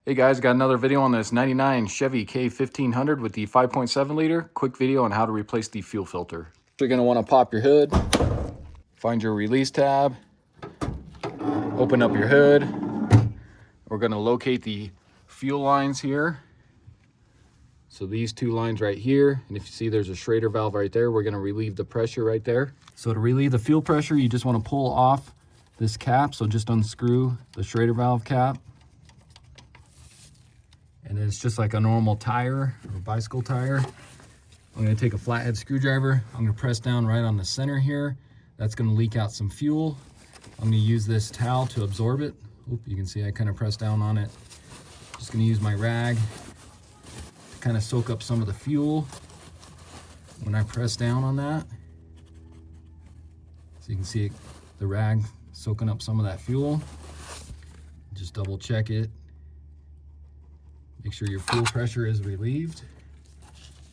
Hey guys, got another video on this 99 Chevy K1500 with the 5.7 liter. Quick video on how to replace the fuel filter. You're going to want to pop your hood, find your release tab, open up your hood. We're going to locate the fuel lines here. So these two lines right here, and if you see there's a Schrader valve right there, we're going to relieve the pressure right there. So to relieve the fuel pressure, you just want to pull off this cap. So just unscrew the Schrader valve cap. And then it's just like a normal tire or bicycle tire. I'm going to take a flathead screwdriver. I'm going to press down right on the center here. That's going to leak out some fuel. I'm going to use this towel to absorb it. Oop, you can see I kind of press down on it. Just going to use my rag to kind of soak up some of the fuel when I press down on that. So you can see the rag soaking up some of that fuel. Just double check it. Make sure your fuel pressure is relieved.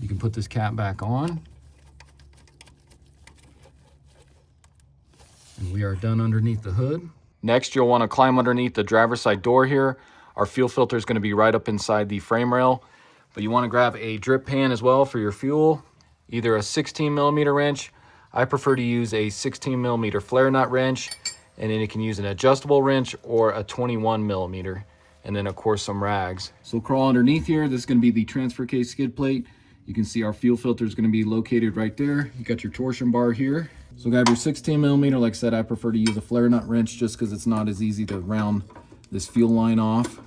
You can put this cap back on. And we are done underneath the hood. Next, you'll want to climb underneath the driver's side door here. Our fuel filter is going to be right up inside the frame rail. But you want to grab a drip pan as well for your fuel. Either a 16mm wrench. I prefer to use a 16mm flare nut wrench. And then you can use an adjustable wrench or a 21mm. And then of course some rags. So crawl underneath here. This is going to be the transfer case skid plate. You can see our fuel filter is going to be located right there. You got your torsion bar here. So grab your 16mm. Like I said, I prefer to use a flare nut wrench just because it's not as easy to round this fuel line off.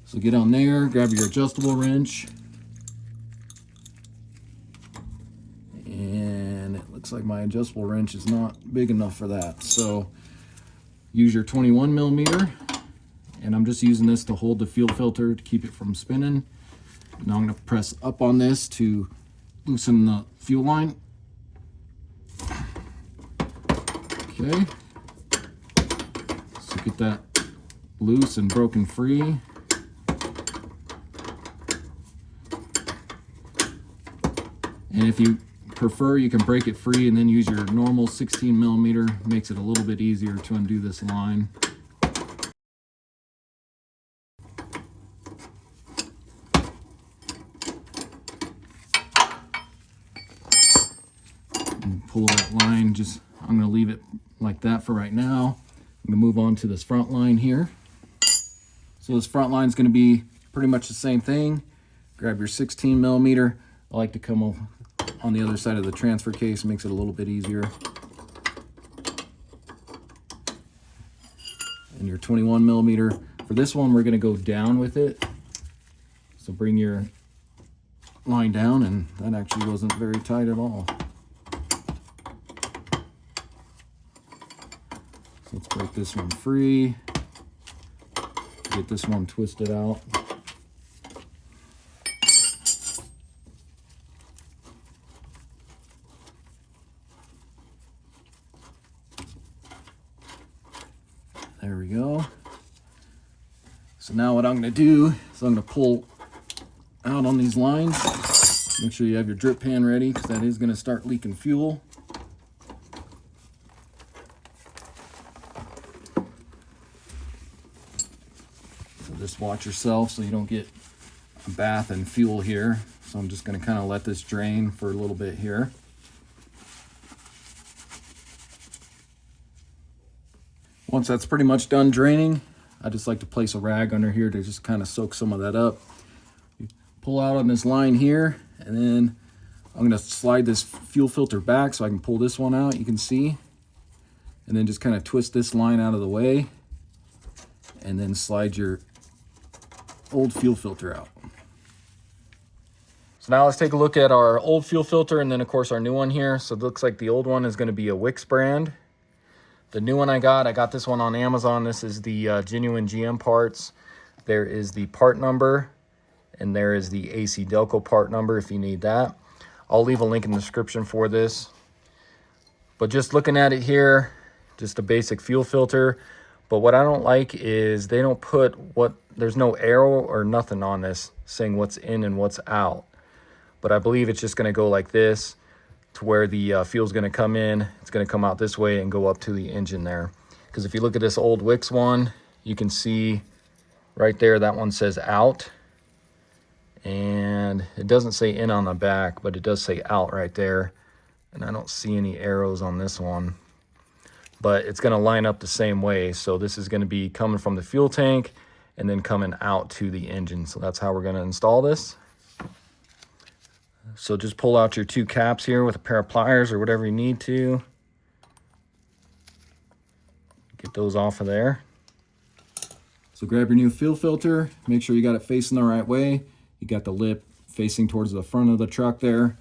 So get on there, grab your adjustable wrench. And it looks like my adjustable wrench is not big enough for that. So use your 21mm. And I'm just using this to hold the fuel filter to keep it from spinning. Now I'm going to press up on this to loosen the fuel line. Okay. So get that loose and broken free. And if you prefer, you can break it free and then use your normal 16mm. Makes it a little bit easier to undo this line. Pull that line, I'm going to leave it like that for right now. I'm going to move on to this front line here. So this front line is going to be pretty much the same thing. Grab your 16mm. I like to come on the other side of the transfer case, makes it a little bit easier. And your 21mm. For this one, we're going to go down with it. So bring your line down, and that actually wasn't very tight at all. So let's break this one free, get this one twisted out. There we go. So now what I'm going to do is I'm going to pull out on these lines. Make sure you have your drip pan ready because that is going to start leaking fuel. Just watch yourself so you don't get a bath in fuel here. So I'm just going to kind of let this drain for a little bit here. Once that's pretty much done draining, I just like to place a rag under here to just kind of soak some of that up. You pull out on this line here, and then I'm going to slide this fuel filter back so I can pull this one out, you can see. And then just kind of twist this line out of the way, and then slide your old fuel filter out. So now let's take a look at our old fuel filter and then of course our new one here. So it looks like the old one is going to be a Wix brand. The new one I got this one on Amazon. This is the genuine GM parts. There is the part number and there is the AC Delco part number if you need that. I'll leave a link in the description for this. But just looking at it here, just a basic fuel filter. But what I don't like is they don't put there's no arrow or nothing on this saying what's in and what's out. But I believe it's just going to go like this to where the fuel's going to come in. It's going to come out this way and go up to the engine there. Because if you look at this old Wix one, you can see Right there, that one says out. And it doesn't say in on the back, but it does say out right there. And I don't see any arrows on this one. But it's going to line up the same way. So this is going to be coming from the fuel tank and then coming out to the engine. So that's how we're going to install this. So just pull out your 2 caps here with a pair of pliers or whatever you need to. Get those off of there. So grab your new fuel filter. Make sure you got it facing the right way. You got the lip facing towards the front of the truck there.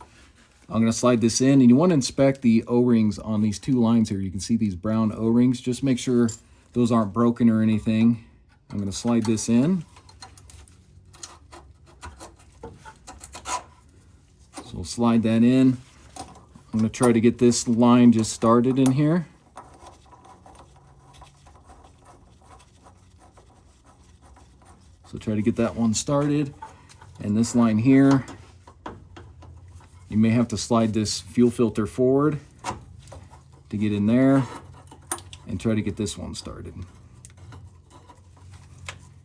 I'm going to slide this in, and you want to inspect the O-rings on these 2 lines here. You can see these brown O-rings. Just make sure those aren't broken or anything. I'm going to slide this in. So we'll slide that in. I'm going to try to get this line just started in here. So try to get that one started. And this line here, you may have to slide this fuel filter forward to get in there and try to get this one started.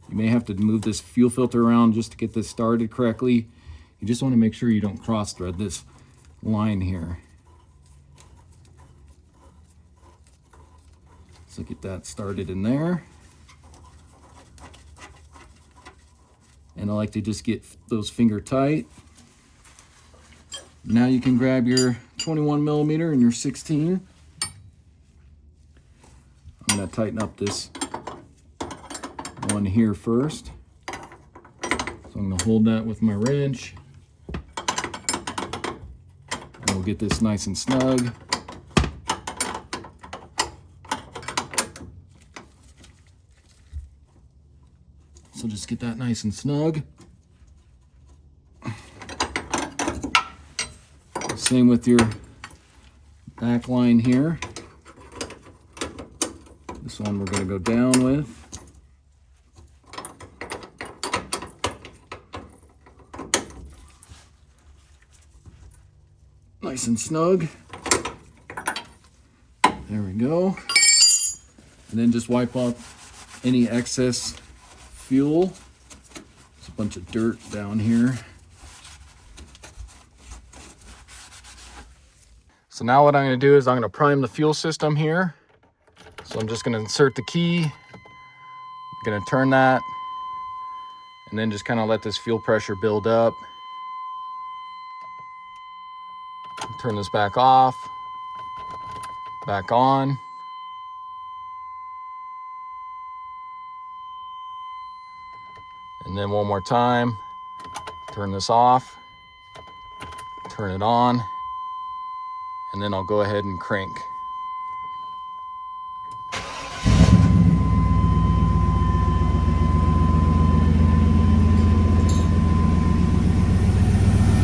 You may have to move this fuel filter around just to get this started correctly. You just want to make sure you don't cross thread this line here. So get that started in there. And I like to just get those finger tight. Now you can grab your 21mm and your 16. I'm going to tighten up this one here first. So I'm going to hold that with my wrench. And we'll get this nice and snug. So just get that nice and snug. Same with your back line here. This one we're going to go down with. Nice and snug. There we go. And then just wipe off any excess fuel. There's a bunch of dirt down here. So now what I'm going to do is I'm going to prime the fuel system here. So I'm just going to insert the key. I'm going to turn that and then just kind of let this fuel pressure build up. Turn this back off, back on. And then one more time, turn this off, turn it on, and then I'll go ahead and crank.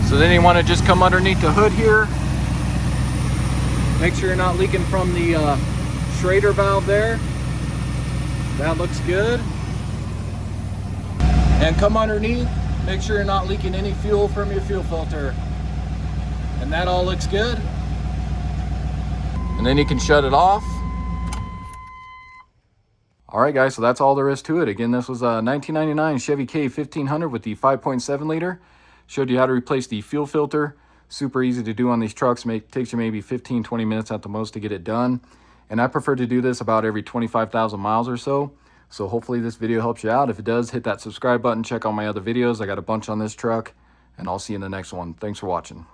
So then you want to just come underneath the hood here. Make sure you're not leaking from the Schrader valve there. That looks good. And come underneath, make sure you're not leaking any fuel from your fuel filter. And that all looks good. And then you can shut it off. All right, guys, so that's all there is to it. Again, this was a 1999 Chevy K1500 with the 5.7 liter. Showed you how to replace the fuel filter. Super easy to do on these trucks. Takes you maybe 15-20 minutes at the most to get it done. And I prefer to do this about every 25,000 miles or so. So hopefully this video helps you out. If it does, hit that subscribe button. Check out my other videos. I got a bunch on this truck. And I'll see you in the next one. Thanks for watching.